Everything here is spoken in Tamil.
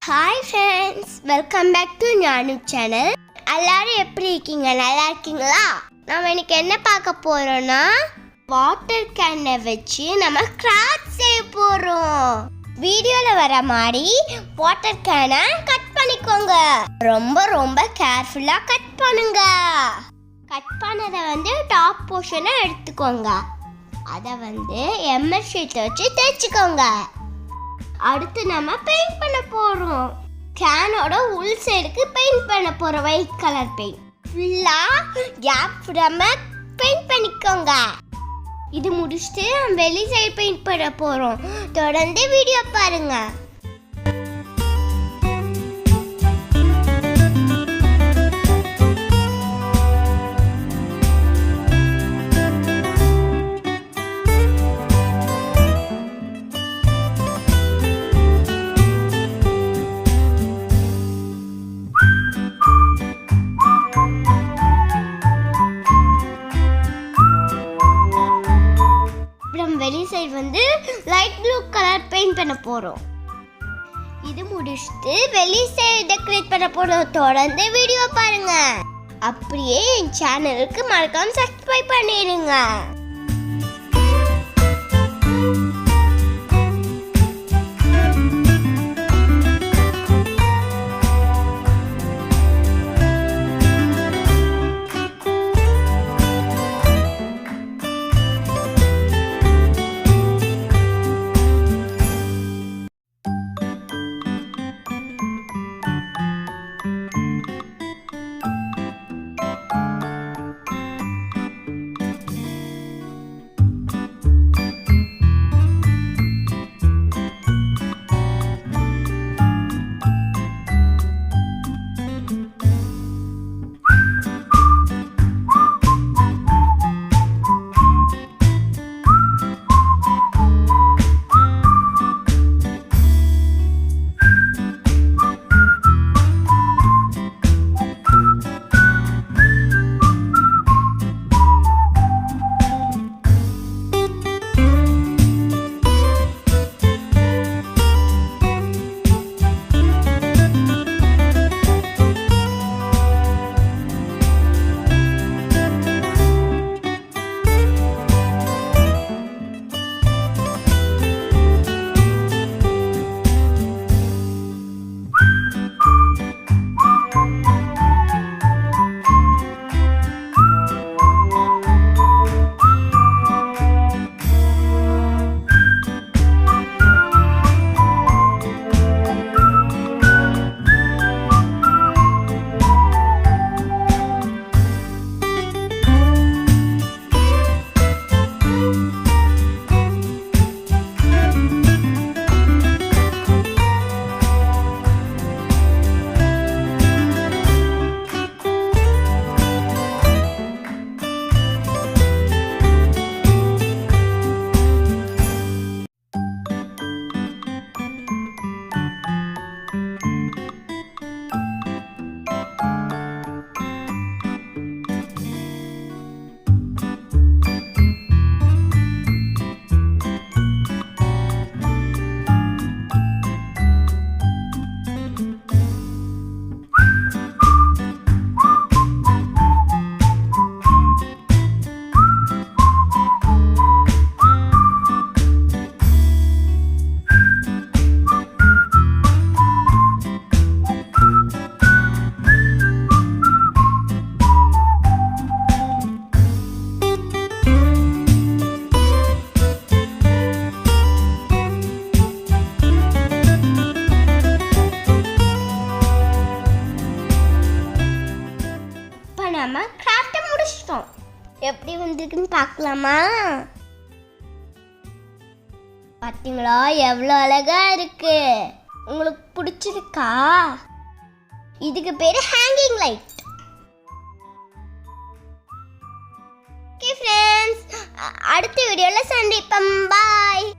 Hi friends, welcome back to Gnanu channel. எல்லாரும் எப்படி இருக்கீங்க? நல்லா இருக்கீங்களா? நம்ம இன்னைக்கு என்ன பார்க்க போறோம்னா, வாட்டர் கேனை வச்சு நம்ம கிராஃப்ட் செய்ய போறோம். வீடியோல வர மாதிரி வாட்டர் கேனை கட் பண்ணிக்கோங்க. ரொம்ப ரொம்ப கேர்ஃபுல்லா கட் பண்ணுங்க. கட் பண்ணதை டாப் போர்ஷனை எடுத்துக்கோங்க. அதை எம்எஸ் ஷீட்டை வச்சு தேய்ச்சிக்கோங்க. அடுத்து நம்ம பெயிண்ட் பண்ண போறோம். கேனோட உள் சைடுக்கு பெயிண்ட் பண்ண போறோம். ஒயிட் கலர் பெயிண்ட் ஃபுல்லா கேப் விடாம பெயிண்ட் பண்ணிக்கோங்க. இது முடிச்சுட்டு வெளி சைடு பெயிண்ட் பண்ண போறோம். தொடர்ந்து வீடியோ பாருங்க. வெளி side light blue colour paint பண்ண போறோம். இது முடிச்சுட்டு வெளி சைடு டெக்கரேட் பண்ண போறோம். தொடர்ந்து வீடியோ பாருங்க. அப்படியே என் சேனலுக்கு மறக்காம சப்ஸ்கிரைப் பண்ணிடுங்க. நம்ம கிராஃப்ட் முடிச்சிட்டோம். எப்படி வந்திருக்குன்னு பார்க்கலாமா? பார்த்தீங்களா எவ்வளோ அழகா இருக்கு? உங்களுக்கு பிடிச்சிருக்கா? இதுக்கு பேரு ஹேங்கிங் லைட். ஓகே ஃப்ரெண்ட்ஸ், அடுத்த வீடியோல சந்திப்போம். பாய்.